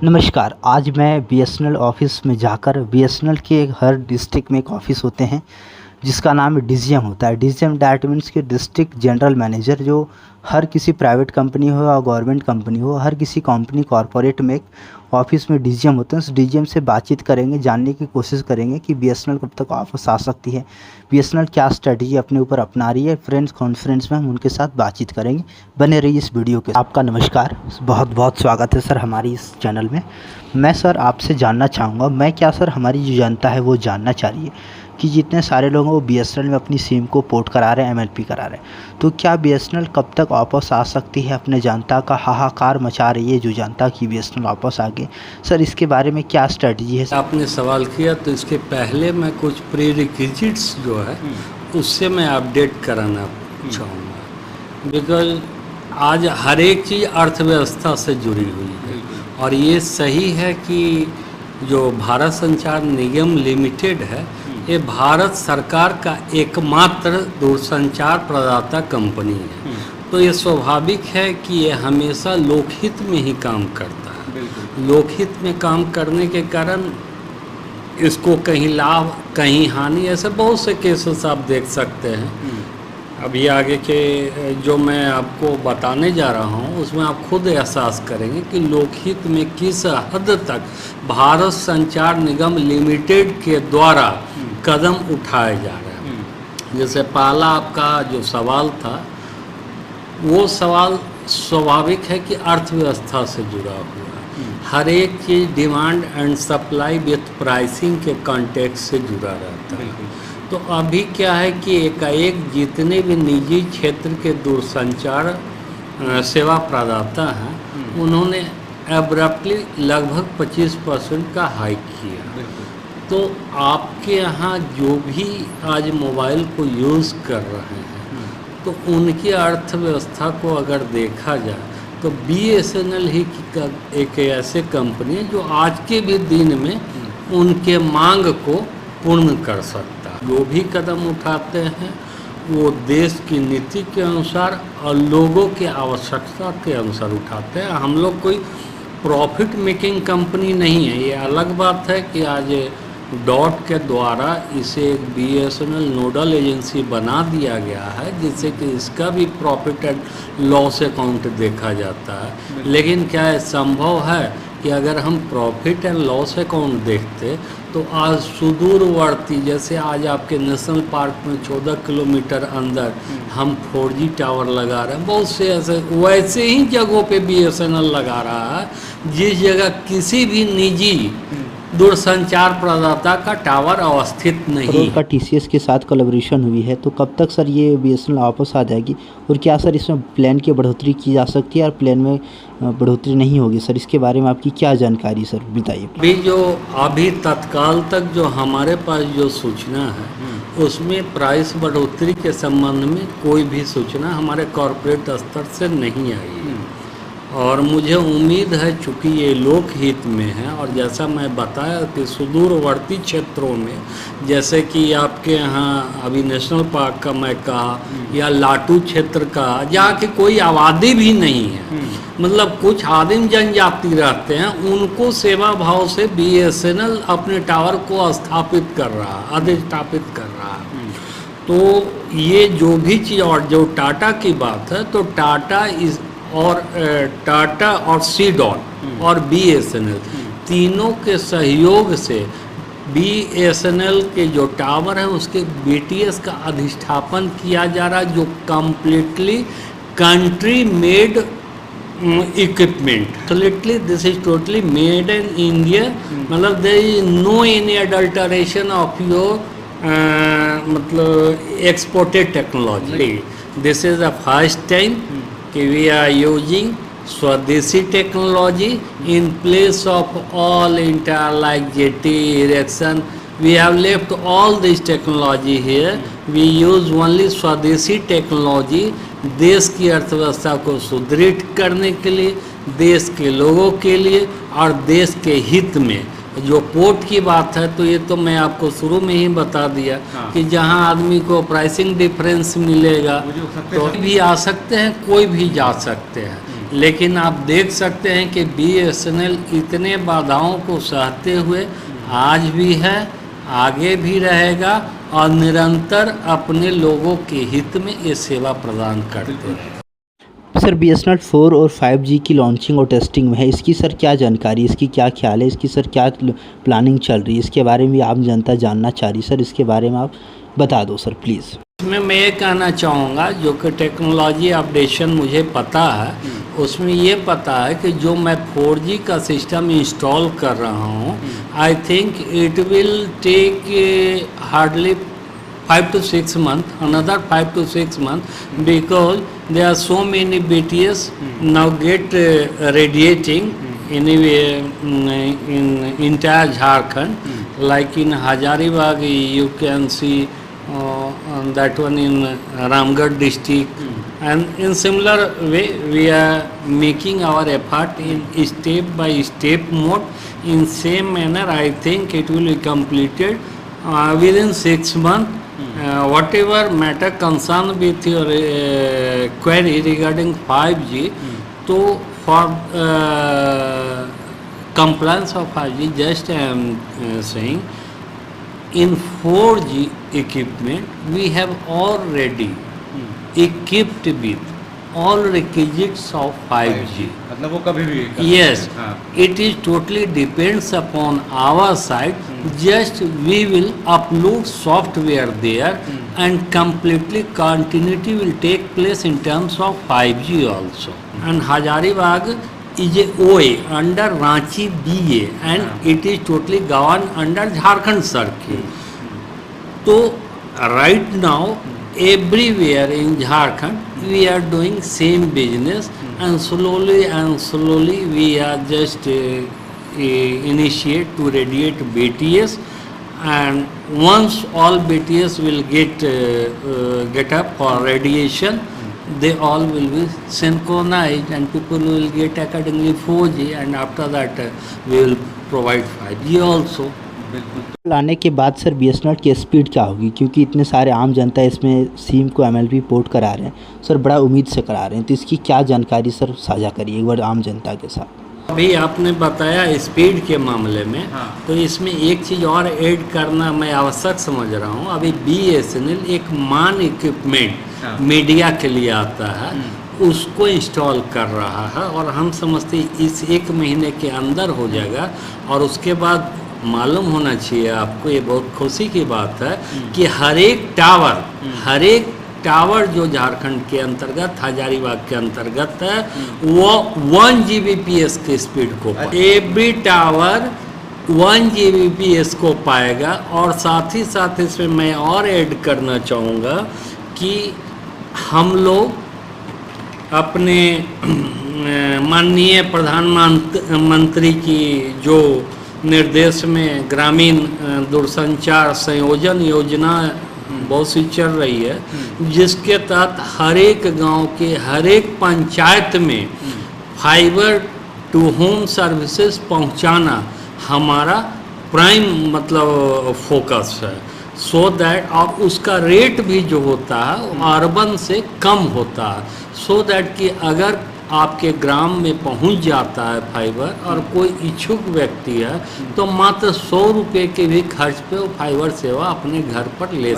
नमस्कार। आज मैं बीएसएनएल ऑफ़िस में जाकर बीएसएनएल के हर डिस्ट्रिक्ट में एक ऑफ़िस होते हैं जिसका नाम डीजीएम होता है। डीजीएम दैट मीन्स कि डिस्ट्रिक्ट जनरल मैनेजर, जो हर किसी प्राइवेट कंपनी हो या गवर्नमेंट कंपनी हो, हर किसी कंपनी कॉरपोरेट में एक ऑफ़िस में डीजीएम होते हैं। उस डीजीएम से बातचीत करेंगे, जानने की कोशिश करेंगे कि बीएसएनएल कब तक वापस आ सकती है, बीएसएनएल क्या स्ट्रेटजी अपने ऊपर अपना रही है। फ्रेंड्स कॉन्फ्रेंस में हम उनके साथ बातचीत करेंगे। बने रहिए इस वीडियो के। आपका नमस्कार, बहुत बहुत स्वागत है सर हमारी इस चैनल में। मैं सर आपसे जानना चाहूँगा, मैं क्या सर हमारी जो जनता है वो जानना चाह रही है कि जितने सारे लोग हैं वो बीएसएनएल में अपनी सिम को पोर्ट करा रहे हैं, एमएलपी करा रहे हैं, तो क्या बीएसएनएल कब तक वापस आ सकती है? अपने जनता का हाहाकार मचा रही है जो जनता की बीएसएनएल वापस आ गए। सर इसके बारे में क्या स्ट्रेटजी है? आपने सवाल किया तो इसके पहले मैं कुछ प्रीरिक्विजिट्स जो है उससे मैं अपडेट कराना चाहूँगा, बिकॉज आज हर एक चीज़ अर्थव्यवस्था से जुड़ी हुई है। और ये सही है कि जो भारत संचार निगम लिमिटेड है, ये भारत सरकार का एकमात्र दूरसंचार प्रदाता कंपनी है। तो ये स्वाभाविक है कि ये हमेशा लोकहित में ही काम करता है। लोकहित में काम करने के कारण इसको कहीं लाभ कहीं हानि, ऐसे बहुत से केसेस आप देख सकते हैं। अभी आगे के जो मैं आपको बताने जा रहा हूँ उसमें आप खुद एहसास करेंगे कि लोकहित में किस हद तक भारत संचार निगम लिमिटेड के द्वारा कदम उठाए जा रहे हैं। जैसे पहला आपका जो सवाल था, वो सवाल स्वाभाविक है कि अर्थव्यवस्था से जुड़ा हुआ है। हर एक चीज़ demand and supply with pricing के कॉन्टेक्स्ट से जुड़ा रहता है। तो अभी क्या है कि एकाएक जितने भी निजी क्षेत्र के दूरसंचार सेवा प्रदाता हैं, उन्होंने एब्रप्टली लगभग 25% का हाइक किया। तो आपके यहाँ जो भी आज मोबाइल को यूज़ कर रहे हैं, तो उनकी अर्थव्यवस्था को अगर देखा जाए तो बीएसएनएल ही एक ऐसे कंपनी है जो आज के भी दिन में उनके मांग को पूर्ण कर सकता है। जो भी कदम उठाते हैं वो देश की नीति के अनुसार और लोगों की आवश्यकता के अनुसार उठाते हैं। हम लोग कोई प्रॉफिट मेकिंग कंपनी नहीं है। ये अलग बात है कि आज डॉट के द्वारा इसे एक बीएसएनएल नोडल एजेंसी बना दिया गया है, जिससे कि इसका भी प्रॉफिट एंड लॉस अकाउंट देखा जाता है। लेकिन क्या है, संभव है कि अगर हम प्रॉफिट एंड लॉस अकाउंट देखते तो आज सुदूरवर्ती, जैसे आज आपके नेशनल पार्क में 14 किलोमीटर अंदर हम 4G टावर लगा रहे हैं, बहुत से ऐसे वैसे ही जगहों पे बीएसएनएल लगा रहा है जिस जगह किसी भी निजी दूरसंचार प्रदाता का टावर अवस्थित नहीं है। का टीसीएस के साथ कोलैबोरेशन हुई है, तो कब तक सर ये बीएसएनएल वापस आ जाएगी? और क्या सर इसमें प्लान की बढ़ोतरी की जा सकती है और प्लान में बढ़ोतरी नहीं होगी? सर इसके बारे में आपकी क्या जानकारी सर बताइए। अभी तत्काल तक जो हमारे पास जो सूचना है उसमें प्राइस बढ़ोतरी के संबंध में कोई भी सूचना हमारे कॉरपोरेट स्तर से नहीं आई है। और मुझे उम्मीद है, चूँकि ये लोकहित में है और जैसा मैं बताया कि सुदूरवर्ती क्षेत्रों में, जैसे कि आपके यहाँ अभी नेशनल पार्क का मैं कहा, या लाटू क्षेत्र का, जहाँ की कोई आबादी भी नहीं है, मतलब कुछ आदिम जनजाति रहते हैं, उनको सेवा भाव से बीएसएनएल अपने टावर को स्थापित कर रहा है, अधिष्ठापित कर रहा है। तो ये जो भी चीज़, और जो टाटा की बात है, तो टाटा और सी.डॉट और बीएसएनएल तीनों के सहयोग से बीएसएनएल के जो टावर है उसके बीटीएस का अधिष्ठापन किया जा रहा है, जो completely country made equipment. This is totally made in India, मतलब there is no any adulteration of your मतलब exported technology. This is the first time कि we are using swadeshi technology in place of all entire like jetty, erection. We have left all this technology here. We use only स्वदेशी technology देश की अर्थव्यवस्था को सुदृढ़ करने के लिए, देश के लोगों के लिए और देश के हित में। जो पोर्ट की बात है तो ये तो मैं आपको शुरू में ही बता दिया कि जहां आदमी को प्राइसिंग डिफरेंस मिलेगा तो भी आ सकते हैं, कोई भी जा सकते हैं। लेकिन आप देख सकते हैं कि BSNL इतने बाधाओं को सहते हुए आज भी है, आगे भी रहेगा और निरंतर अपने लोगों के हित में ये सेवा प्रदान करते हैं। सर BSNL 4 और 5G की लॉन्चिंग और टेस्टिंग में है, इसकी सर क्या जानकारी, इसकी क्या ख्याल है, इसकी सर क्या प्लानिंग चल रही है, इसके बारे में आम जनता जानना चाह रही। सर इसके बारे में आप बता दो सर प्लीज़। इसमें मैं ये कहना चाहूँगा, जो कि टेक्नोलॉजी अपडेशन मुझे पता है, उसमें ये पता है कि जो मैं 4G का सिस्टम इंस्टॉल कर रहा हूँ, I think it will take hardly 5 to 6 months, another 5 to 6 months, because there are so many BTS now get radiating anyway in entire Jharkhand, like in Hazaribagh you can see that one in Ramgarh district, and in similar way we are making our effort in step by step mode. In same manner I think it will be completed within 6 months. Whatever matter concern with your query regarding 5G, so for compliance of 5G, just I am saying, in 4G equipment we have already equipped with all requisites of 5G. मतलब वो कभी भी Yes, हाँ। it is totally depends upon our side. Just we will upload software there, and completely continuity will take place in terms of 5G also. And Hazaribagh is a OA under Ranchi BA, and it is totally governed under Jharkhand circle. So right now everywhere in Jharkhand we are doing same business, and slowly we are just initiate to radiate BTS, and once all BTS will get up for radiation, they all will be synchronized and people will get accordingly 4G, and after that we will provide 5G also. लाने के बाद sir BSNL की speed क्या होगी, क्योंकि इतने सारे आम जनता इसमें सिम को MLP पोर्ट करा रहे हैं सर, बड़ा उम्मीद से करा रहे हैं, तो इसकी क्या जानकारी सर साझा करिए एक बार आम जनता के साथ। अभी आपने बताया स्पीड के मामले में, हाँ। तो इसमें एक चीज़ और ऐड करना मैं आवश्यक समझ रहा हूँ। अभी BSNL एक मान इक्विपमेंट हाँ। मीडिया के लिए आता है, उसको इंस्टॉल कर रहा है, और हम समझते इस 1 महीने के अंदर हो जाएगा। और उसके बाद मालूम होना चाहिए आपको, ये बहुत खुशी की बात है कि हर एक टावर जो झारखंड के अंतर्गत हजारीबाग के अंतर्गत है, वो 1 Gbps की स्पीड को एवरी टावर 1 Gbps को पाएगा। और साथ ही साथ इसमें मैं और ऐड करना चाहूँगा कि हम लोग अपने माननीय प्रधानमंत्री की जो निर्देश में ग्रामीण दूरसंचार संयोजन योजना बहुत सी चल रही है, जिसके तहत हर एक गांव के हर एक पंचायत में फाइबर टू होम सर्विसेज पहुंचाना हमारा प्राइम मतलब फोकस है। सो दैट, और उसका रेट भी जो होता है अर्बन से कम होता है, सो दैट कि अगर आपके ग्राम में पहुंच जाता है फाइबर और कोई इच्छुक व्यक्ति है, तो मात्र 100 रुपये के भी खर्च पे वो फाइबर सेवा अपने घर पर ले